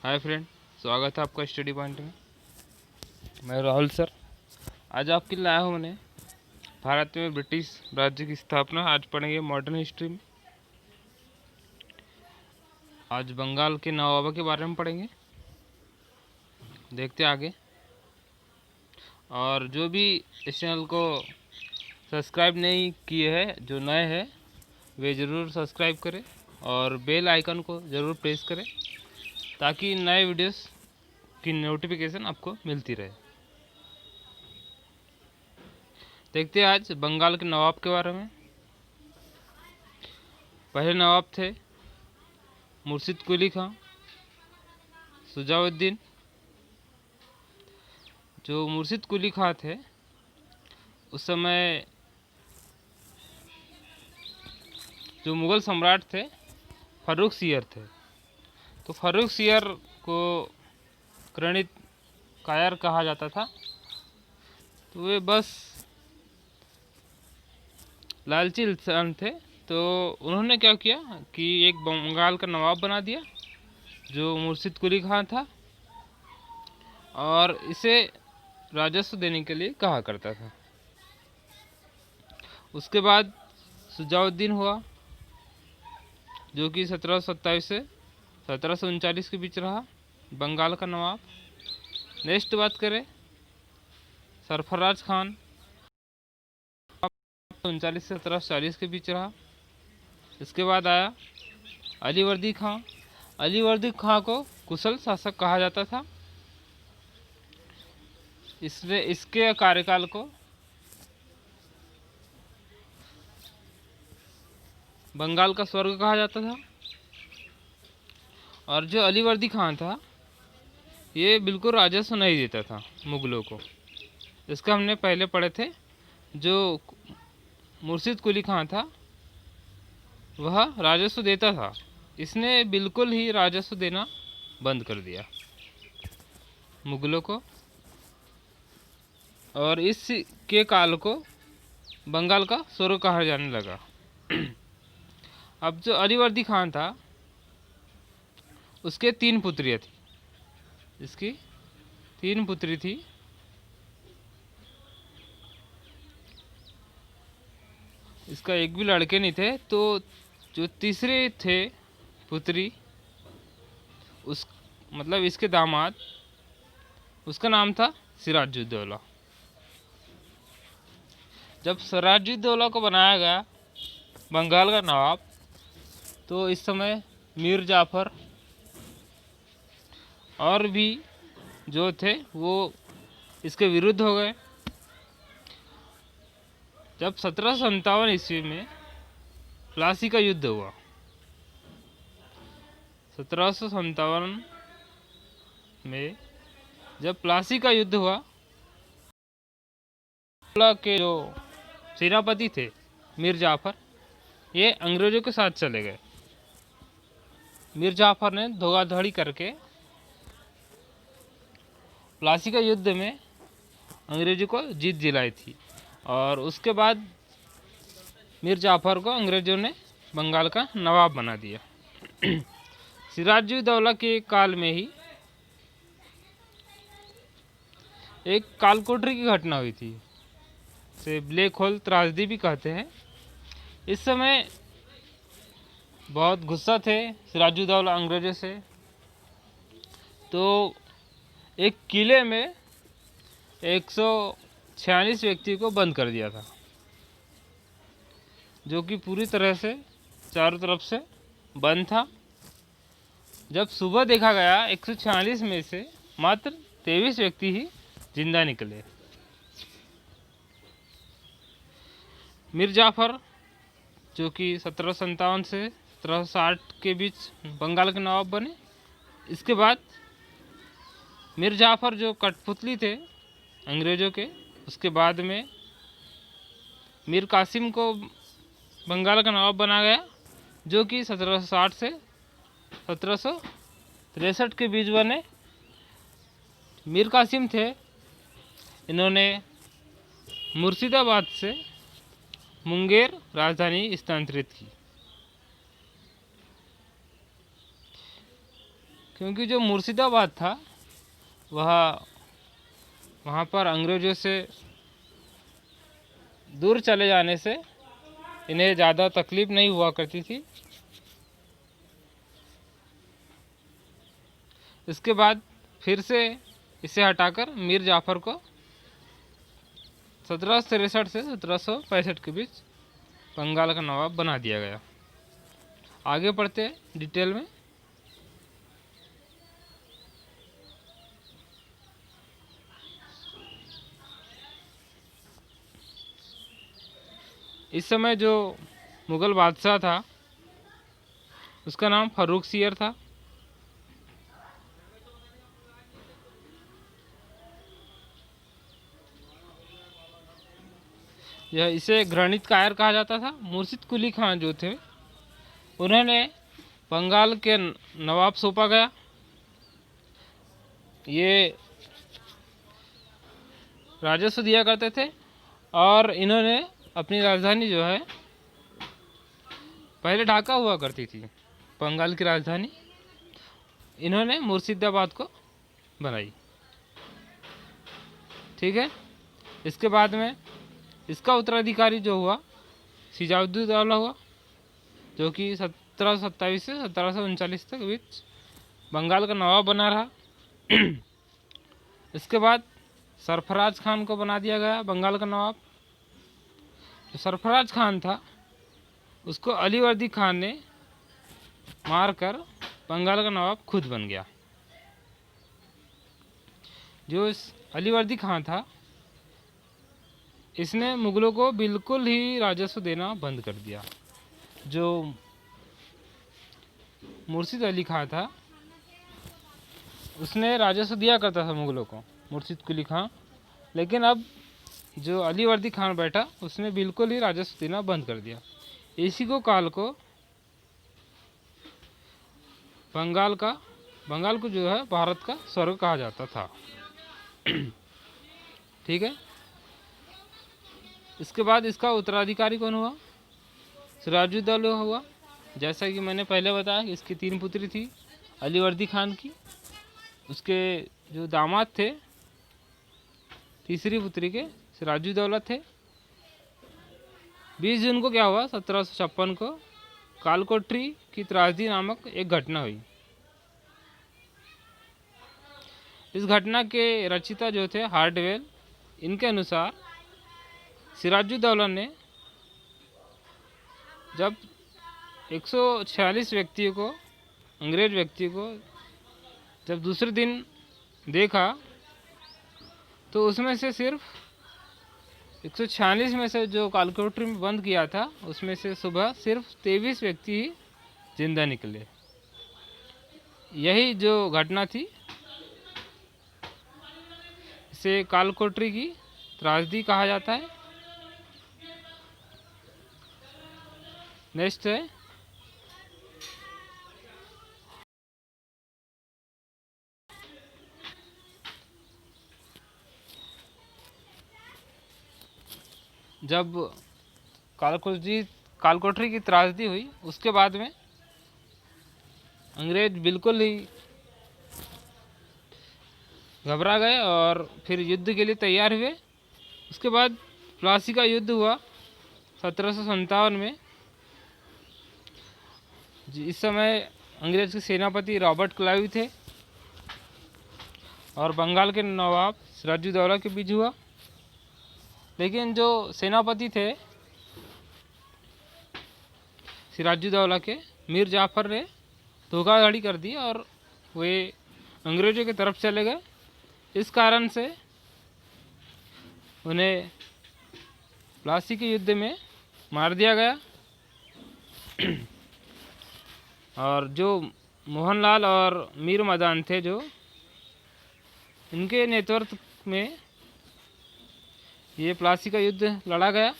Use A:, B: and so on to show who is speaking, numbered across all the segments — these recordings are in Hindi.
A: हाय फ्रेंड, स्वागत है आपका स्टडी पॉइंट में। मैं राहुल सर। आज आपके लिए आया हूँ मैंने भारत में ब्रिटिश राज्य की स्थापना। आज पढ़ेंगे मॉडर्न हिस्ट्री में। आज बंगाल के नवाबों के बारे में पढ़ेंगे। देखते आगे। और जो भी इस चैनल को सब्सक्राइब नहीं किए हैं, जो नए हैं वे ज़रूर सब्सक्राइब करें और बेल आइकन को ज़रूर प्रेस करें ताकि नए वीडियोस की नोटिफिकेशन आपको मिलती रहे। देखते हैं आज बंगाल के नवाब के बारे में। पहले नवाब थे मुर्शिद कुली खां, सुजाउद्दीन। जो मुर्शिद कुली खां थे उस समय जो मुग़ल सम्राट थे फ़र्रुख सियर थे। तो फ़र्रुख सियर को घृणित कायर कहा जाता था। तो वे बस लालची इंसान थे। तो उन्होंने क्या किया कि एक बंगाल का नवाब बना दिया जो मुर्शिद कुली खां था और इसे राजस्व देने के लिए कहा करता था। उसके बाद सुजाउद्दीन हुआ जो कि 1727 से 1739 के बीच रहा, बंगाल का नवाब। नेक्स्ट बात करें सरफराज खान, 1739 से 1740 के बीच रहा। इसके बाद आया अलीवर्दी खां। अलीवर्दी खां को कुशल शासक कहा जाता था। इसने इसके कार्यकाल को बंगाल का स्वर्ग कहा जाता था। और जो अलीवर्दी खान था ये बिल्कुल राजस्व नहीं देता था मुगलों को। इसका हमने पहले पढ़े थे। जो मुर्शिद कुली खां था वह राजस्व देता था, इसने बिल्कुल ही राजस्व देना बंद कर दिया मुगलों को। और इसके काल को बंगाल का स्वर्ग कहा जाने लगा। अब जो अलीवर्दी खान था उसके 3 पुत्रियाँ थी। इसकी 3 पुत्री थी। इसका एक भी लड़के नहीं थे। तो जो तीसरे थे पुत्री, उस मतलब इसके दामाद, उसका नाम था सिराजुद्दौला। जब सिराजुद्दौला को बनाया गया बंगाल का नवाब तो इस समय मीर जाफ़र और भी जो थे वो इसके विरुद्ध हो गए। जब 1757 ईस्वी में प्लासी का युद्ध हुआ, 1757 में जब प्लासी का युद्ध हुआ, के जो सेनापति थे मीर जाफ़र, ये अंग्रेज़ों के साथ चले गए। मीर जाफ़र ने धोखाधड़ी करके प्लासी का युद्ध में अंग्रेज़ों को जीत दिलाई थी। और उसके बाद मीर जाफ़र को अंग्रेज़ों ने बंगाल का नवाब बना दिया। सिराजुद्दौला के काल में ही एक कालकोठरी की घटना हुई थी, से ब्लैक होल त्रासदी भी कहते हैं। इस समय बहुत गुस्सा थे सिराजुद्दौला अंग्रेज़ों से। तो एक किले में 146 व्यक्ति को बंद कर दिया था, जो कि पूरी तरह से चारों तरफ से बंद था। जब सुबह देखा गया 146 में से मात्र 23 व्यक्ति ही जिंदा निकले। मीर जाफ़र जो कि 1757 से 1760 के बीच बंगाल के नवाब बने। इसके बाद मीर जाफ़र जो कठपुतली थे अंग्रेज़ों के, उसके बाद में मीर कासिम को बंगाल का नवाब बना गया, जो कि 1760 से 1763 के बीच बने। मीर कासिम थे, इन्होंने मुर्शिदाबाद से मुंगेर राजधानी स्थानांतरित की, क्योंकि जो मुर्शिदाबाद था वह वहाँ पर अंग्रेज़ों से दूर चले जाने से इन्हें ज़्यादा तकलीफ़ नहीं हुआ करती थी। इसके बाद फिर से इसे हटाकर मीर जाफ़र को 1763 से 1765 के बीच बंगाल का नवाब बना दिया गया। आगे पढ़ते हैं डिटेल में। इस समय जो मुग़ल बादशाह था उसका नाम फ़र्रुख सियर था। यह इसे घृणित कायर कहा जाता था। मुर्शिद कुली खान जो थे उन्होंने बंगाल के नवाब सौंपा गया। ये राजस्व दिया करते थे और इन्होंने अपनी राजधानी जो है पहले ढाका हुआ करती थी, बंगाल की राजधानी इन्होंने मुर्शिदाबाद को बनाई। ठीक है। इसके बाद में इसका उत्तराधिकारी जो हुआ सिराजुद्दौला हुआ, जो कि 1727 से 1739 तक बीच बंगाल का नवाब बना रहा। इसके बाद सरफराज खान को बना दिया गया बंगाल का नवाब। जो सरफराज खान था उसको अलीवर्दी खान ने मारकर बंगाल का नवाब खुद बन गया। जो इस अलीवर्दी खान था इसने मुग़लों को बिल्कुल ही राजस्व देना बंद कर दिया। जो मुर्शिद अली खान था उसने राजस्व दिया करता था मुग़लों को, मुर्शिद कुली खान, लेकिन अब जो अलीवर्दी खान बैठा उसने बिल्कुल ही राजस्व देना बंद कर दिया। इसी को काल को बंगाल को जो है भारत का स्वर्ग कहा जाता था। ठीक है। इसके बाद इसका उत्तराधिकारी कौन हुआ? सिराजुद्दौला हुआ। जैसा कि मैंने पहले बताया कि इसकी 3 पुत्री थी अलीवर्दी खान की। उसके जो दामाद थे तीसरी पुत्री के सिराजुद्दौला थे। 20 जून को क्या हुआ? 1756 को कालकोठरी की त्रासदी नामक एक घटना हुई। इस घटना के रचयिता जो थे हार्डवेल, इनके अनुसार सिराजुद्दौला ने जब 146 व्यक्तियों को, अंग्रेज व्यक्तियों को जब दूसरे दिन देखा तो उसमें से सिर्फ 146 में से जो कालकोठरी में बंद किया था उसमें से सुबह सिर्फ 23 व्यक्ति ही जिंदा निकले। यही जो घटना थी इसे कालकोठरी की त्रासदी कहा जाता है। नेक्स्ट है जब कालकोठरी की त्रासदी हुई उसके बाद में अंग्रेज बिल्कुल ही घबरा गए और फिर युद्ध के लिए तैयार हुए। उसके बाद प्लासी का युद्ध हुआ 1757 में। इस समय अंग्रेज के सेनापति रॉबर्ट क्लाइव थे और बंगाल के नवाब सिराजुद्दौला के बीच हुआ। लेकिन जो सेनापति थे सिराजुद्दौला के, मीर जाफ़र ने धोखाधड़ी कर दी और वे अंग्रेज़ों की तरफ चले गए। इस कारण से उन्हें प्लासी के युद्ध में मार दिया गया। और जो मोहनलाल और मीर मदान थे जो इनके नेतृत्व में ये प्लासी का युद्ध लड़ा गया।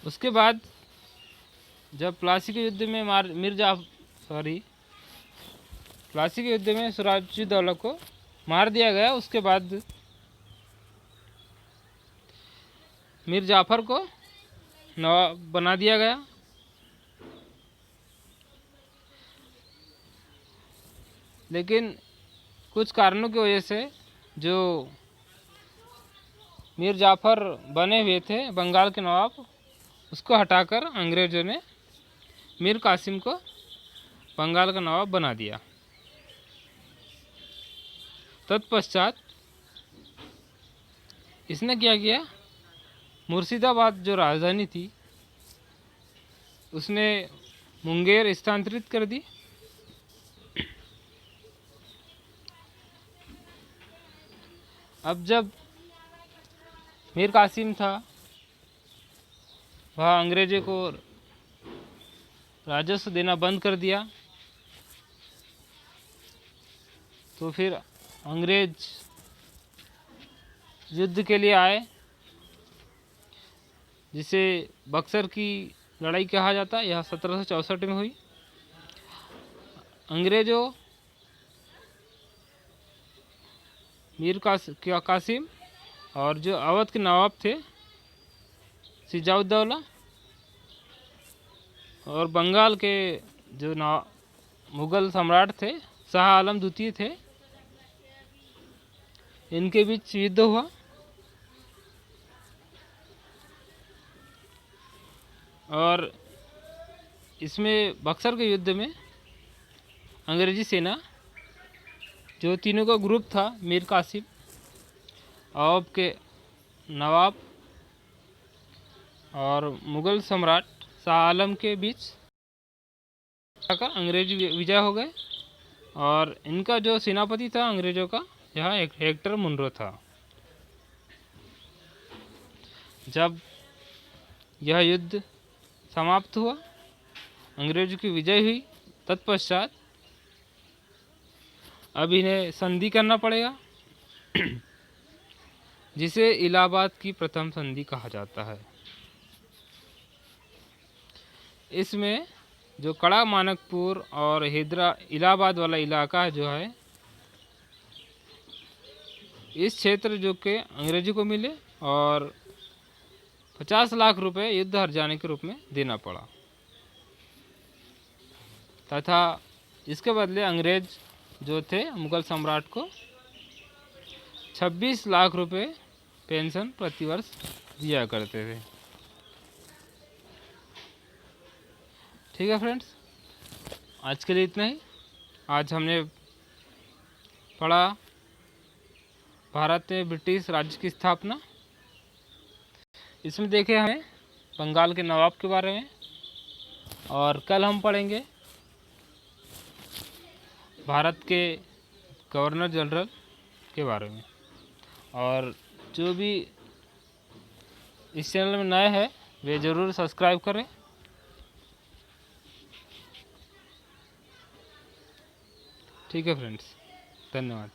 A: उसके बाद जब प्लासी के युद्ध में प्लासी के युद्ध में सिराजुद्दौला को मार दिया गया, उसके बाद मीर जाफ़र को नवाब बना दिया गया। लेकिन कुछ कारणों की वजह से जो मीर जाफ़र बने हुए थे बंगाल के नवाब, उसको हटाकर अंग्रेज़ों ने मीर कासिम को बंगाल का नवाब बना दिया। तत्पश्चात इसने क्या किया, मुर्शिदाबाद जो राजधानी थी उसने मुंगेर स्थानांतरित कर दी। अब जब मीर कासिम था वह अंग्रेज़ों को राजस्व देना बंद कर दिया, तो फिर अंग्रेज युद्ध के लिए आए, जिसे बक्सर की लड़ाई कहा जाता है। यह 1764 में हुई। अंग्रेज़ों मीर कासिम और जो अवध के नवाब थे सिजाउद्दौला और बंगाल के जो मुग़ल सम्राट थे शाह आलम द्वितीय थे, इनके बीच युद्ध हुआ। और इसमें बक्सर के युद्ध में अंग्रेज़ी सेना जो तीनों का ग्रुप था, मीर कासिम, अवध के नवाब और मुग़ल सम्राट शाह आलम के बीच आकर अंग्रेज विजय हो गए। और इनका जो सेनापति था अंग्रेज़ों का, यह हेक्टर मुनरो था। जब यह युद्ध समाप्त हुआ, अंग्रेज़ों की विजय हुई, तत्पश्चात अब इन्हें संधि करना पड़ेगा जिसे इलाहाबाद की प्रथम संधि कहा जाता है। इसमें जो कड़ा मानकपुर और इलाहाबाद वाला इलाका जो है, इस क्षेत्र जो के अंग्रेज़ों को मिले और 50 लाख रुपए युद्ध हर्जाने के रूप में देना पड़ा, तथा इसके बदले अंग्रेज जो थे मुग़ल सम्राट को 26 लाख रुपए पेंशन प्रतिवर्ष दिया करते थे। ठीक है फ्रेंड्स, आज के लिए इतना ही। आज हमने पढ़ा भारत में ब्रिटिश राज्य की स्थापना। इसमें देखे हमें बंगाल के नवाब के बारे में, और कल हम पढ़ेंगे भारत के गवर्नर जनरल के बारे में। और जो भी इस चैनल में नए हैं वे ज़रूर सब्सक्राइब करें। ठीक है फ्रेंड्स, धन्यवाद।